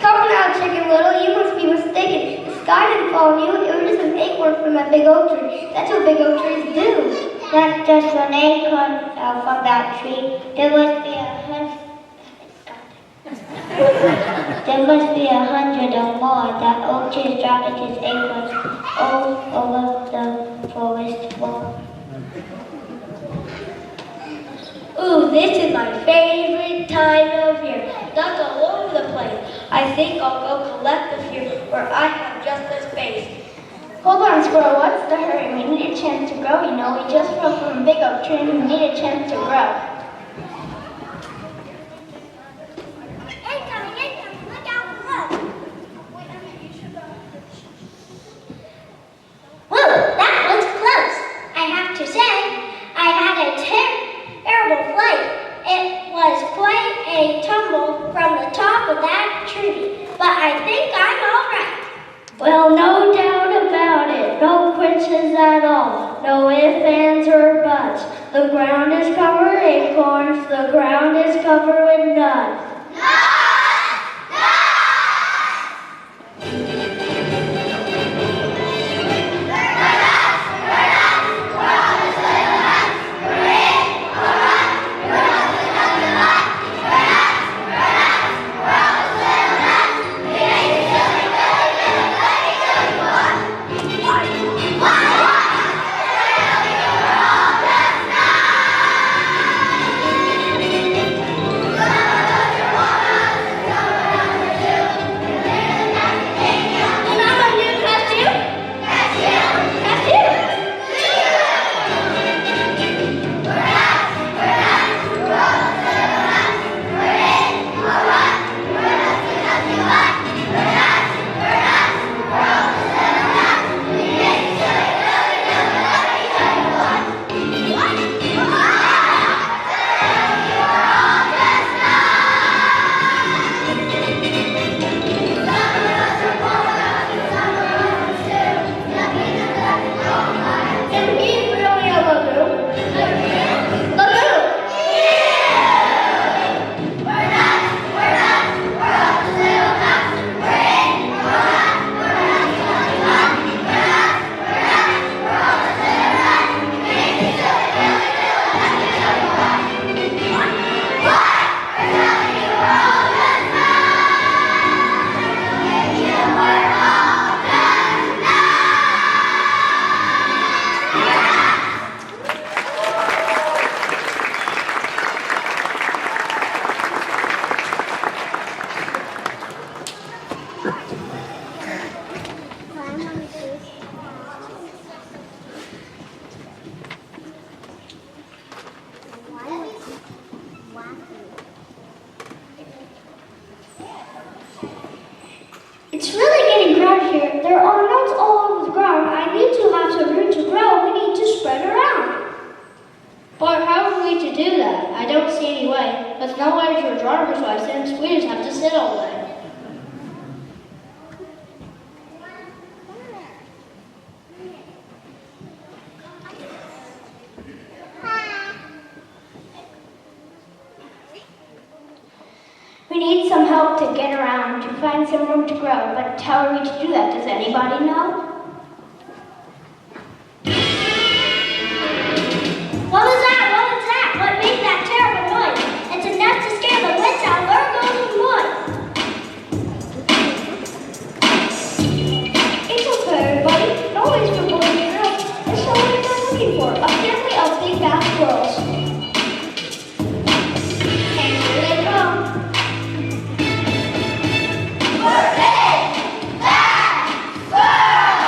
Come now, Chicken Little, you must be mistaken. The sky didn't fall on you, it was just an acorn from that big oak tree. That's what big oak trees do. That's just an acorn fell from that tree. There must be 100. There must be 100 or more. That oak tree is dropping his acorns all over the forest floor. Ooh, this is my favorite time of year. Ducks all over the place. I think I'll go collect a few where I have just the space. Hold on, Squirrel, what's the hurry? We need a chance to grow, you know. We just fell from a big oak tree and we need a chance to grow. Incoming, look out below. Whoa, that was close. I have to say, I had a terrible flight. It was quite a tumble from the top of that tree, but I think I'm all right. Well, no doubt about it. No quenches at all. No ifs, ands, or buts. The ground is covered with acorns. The ground is covered with nuts. It's really getting crowded here. There are nuts all over the ground. I need to have some room to grow. We need to spread around. But how are we to do that? I don't see any way. There's no way to a driver, so I sense we just have to sit all day. We need some help to get around, to find some room to grow. But how are we to do that? Does anybody know? What was that? What was that? What made that terrible noise? It's enough to scare the wits out of our golden boy. It's okay, everybody. No worries for boys and girls. Let's show what we're looking for. A family of big fat squirrels. And here they come. We're big, fat squirrels!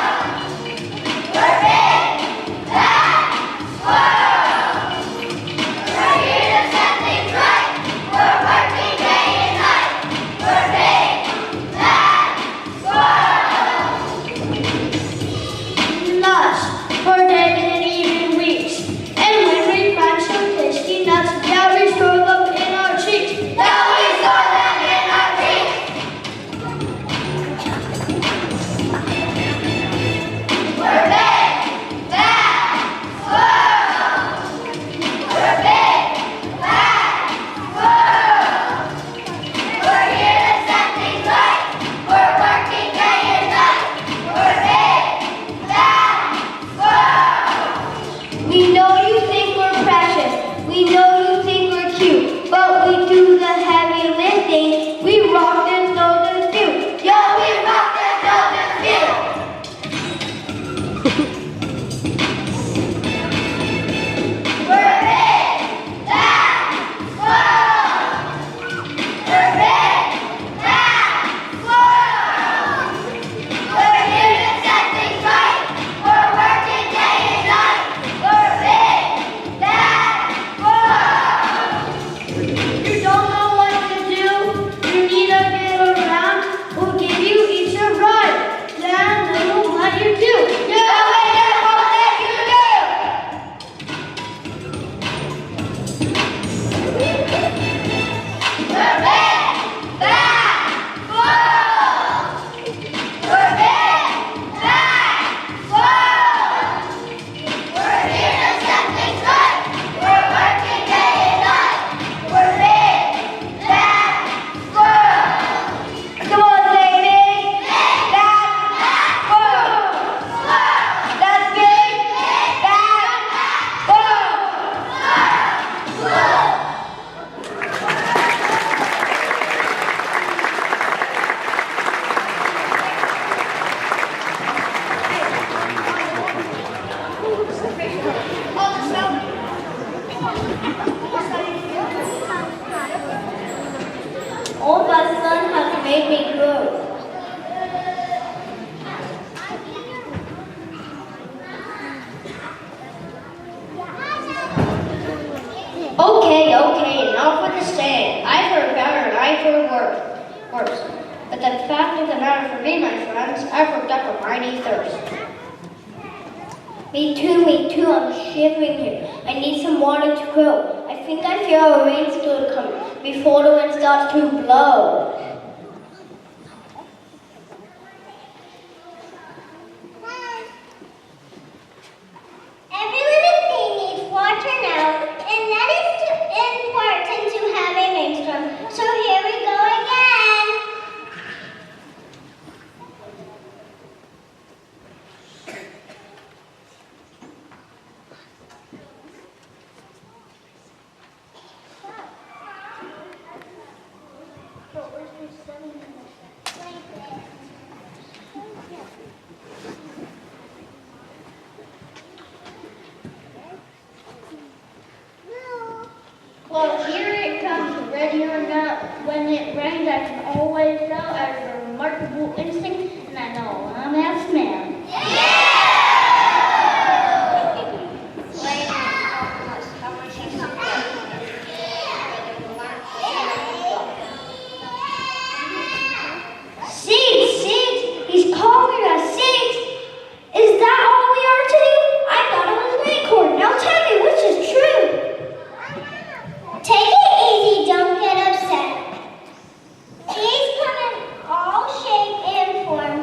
sun has made me grow. Okay, enough with the saying. I've heard better and I've heard worse. But the fact of the matter for me, my friends, I've worked up a mighty thirst. Me too, I'm shivering here. I need some water to grow. I think I feel a rainstorm coming before the wind starts to blow. Every living thing needs water now, and that is important to have a rainstorm. So here we go again. Well, here it comes, ready or not. When it rains, I can always tell I have a remarkable instinct, and I know I'm half man. Seeds! He's calling us seeds! Is that all we are to you? I thought it was an acorn. Now tell me which is true. Take it easy, don't get upset. These come in all shape and form.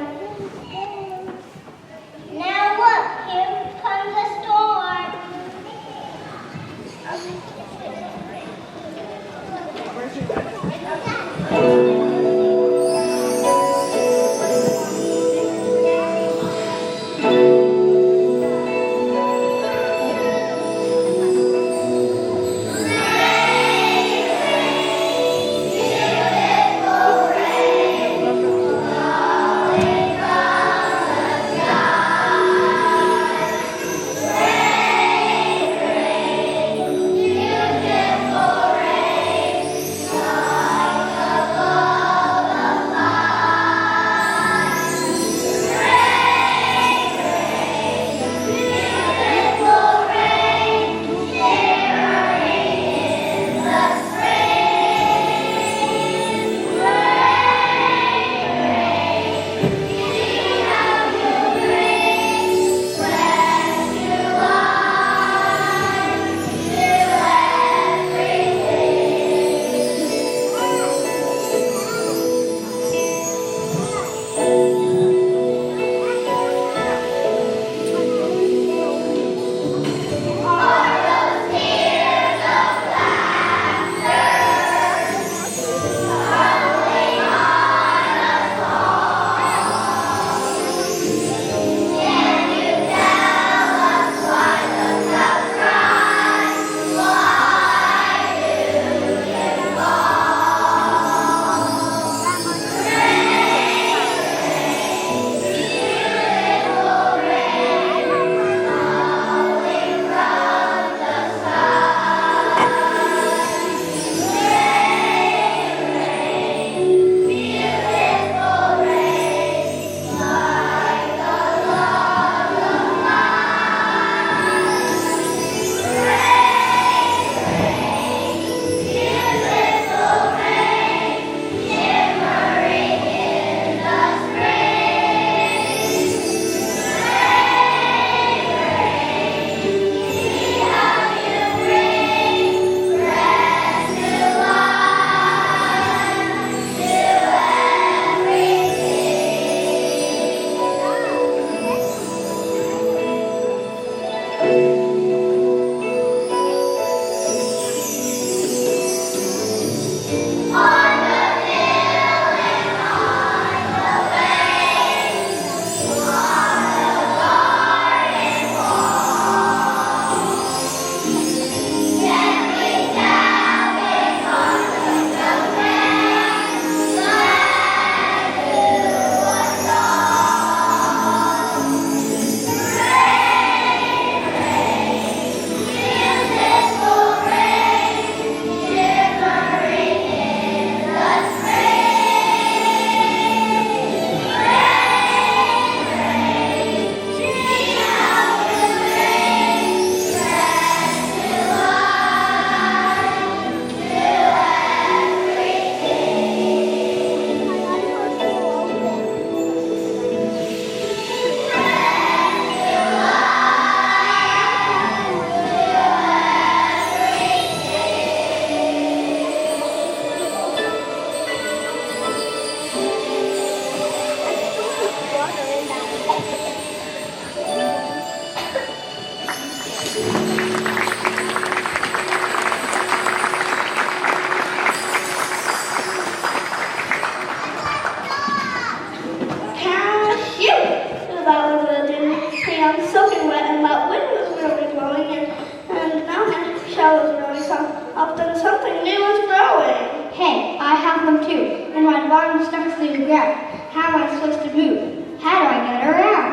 I'm stuck to the ground. How am I supposed to move? How do I get around?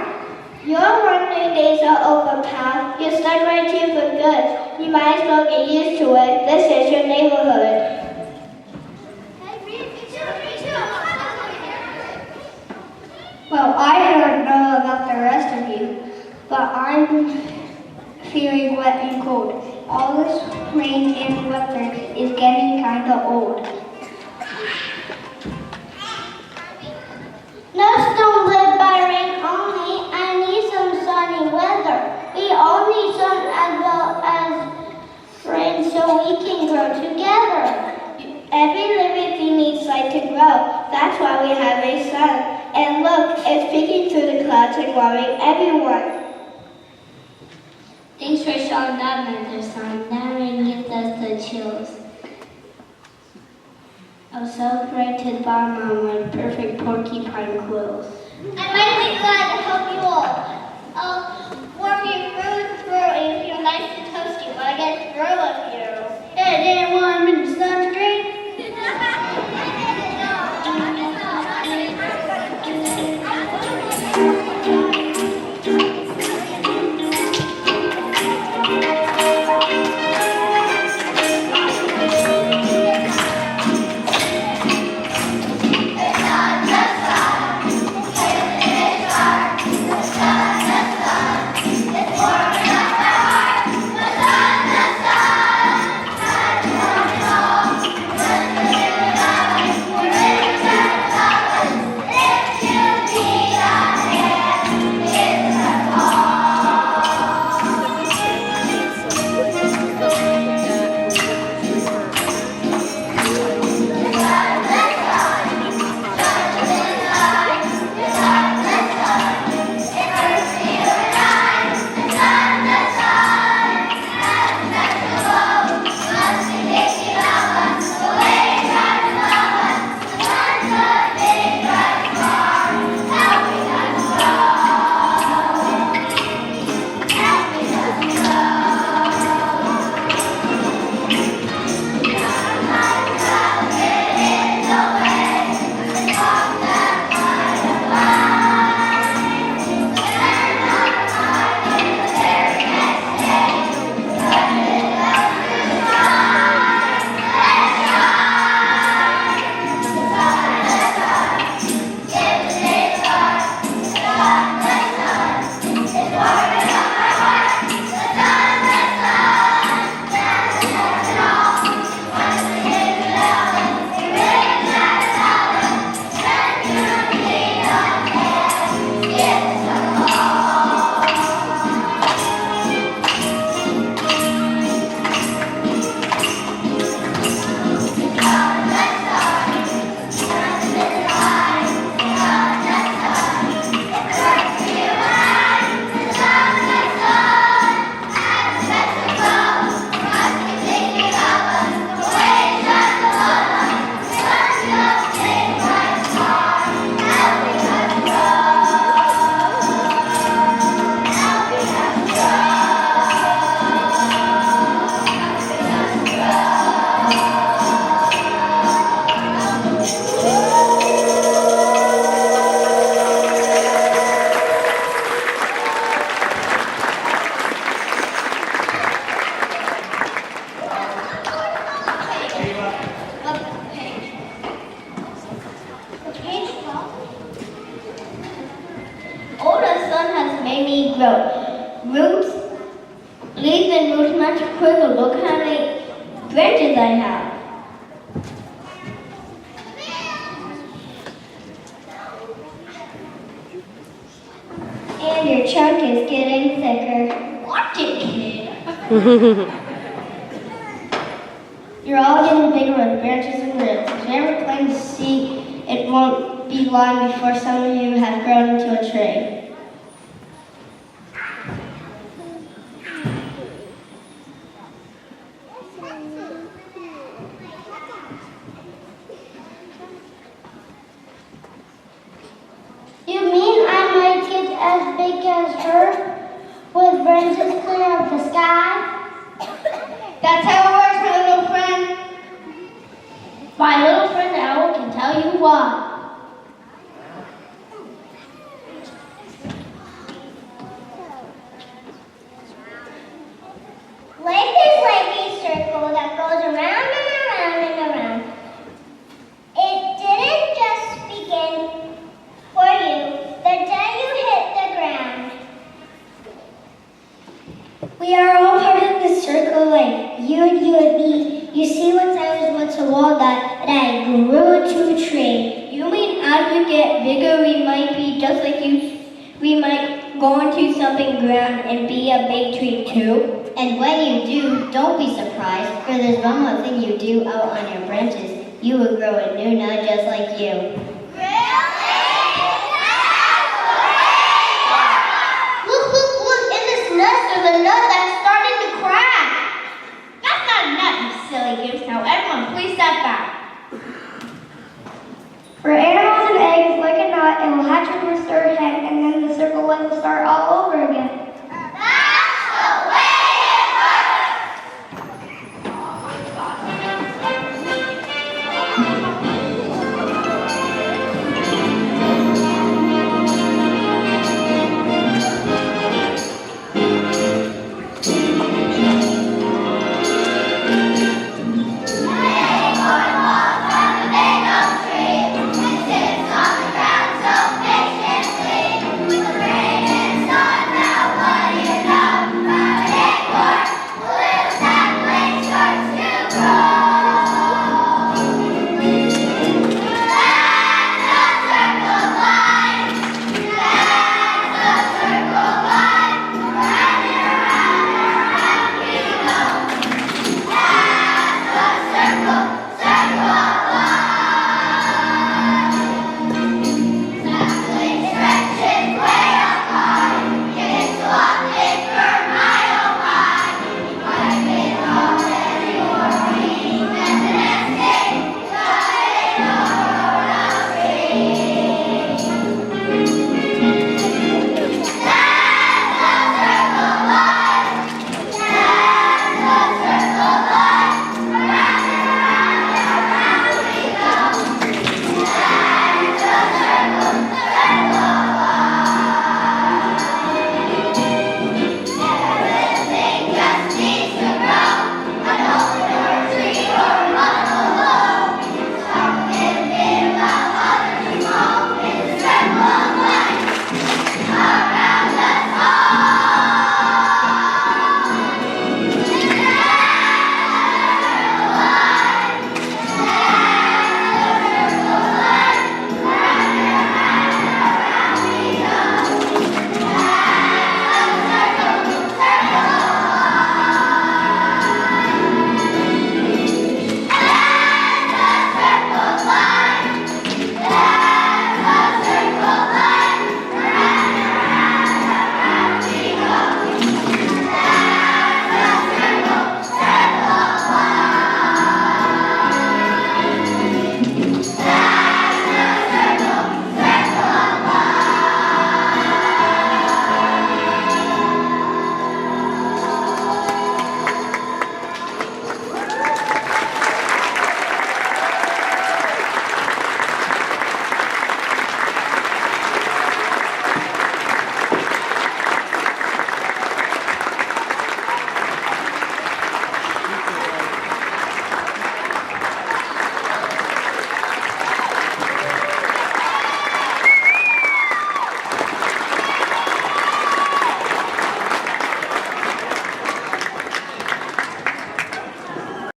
You're wondering there's an open path. You're stuck right here for good. You might as well get used to it. This is your neighborhood. Well, I don't know about the rest of you, but I'm feeling wet and cold. All this rain and weather is getting kind of old. Nuts don't live by rain only. I need some sunny weather. We all need sun as well as rain so we can grow together. Every living thing needs light to grow. That's why we have a sun. And look, it's peeking through the clouds and warming everyone. Thanks for showing that, Mother Sun. That rain gives us the chills. I'm so afraid to bomb on my perfect porcupine quills. I might be glad to help you all. I'll warm your throat and feel nice and toasty when I get to grow up here. Hey, day one minute sunscreen. Roots, leaves and roots much quicker. Look how many branches I have. And your trunk is getting thicker. Watch it, kid. You're all getting bigger with branches and roots. If you ever plan to see, it won't be long before some of you have grown into a tree. You mean I might get as big as her with branches clear of the sky? That's how it works, my little friend. My little friend Owl can tell you quad. Life is like a circle that goes around and around and around. It didn't just begin for you the day you hit the ground. We are all part of the circle life. You and me. You see, once I was once a walnut and I grew into a tree. You mean as we get bigger, we might be just like you. We might go into something ground and be a big tree too. And when you do, don't be surprised, for there's one more thing you do out on your branches. You will grow a new nut just like you. Look, in this nest there's a nut that's starting to crack. That's not a nut, you silly goose. Now everyone, please step back. For animals and eggs, like a nut, it will hatch into a third head, and then the circle will start all over.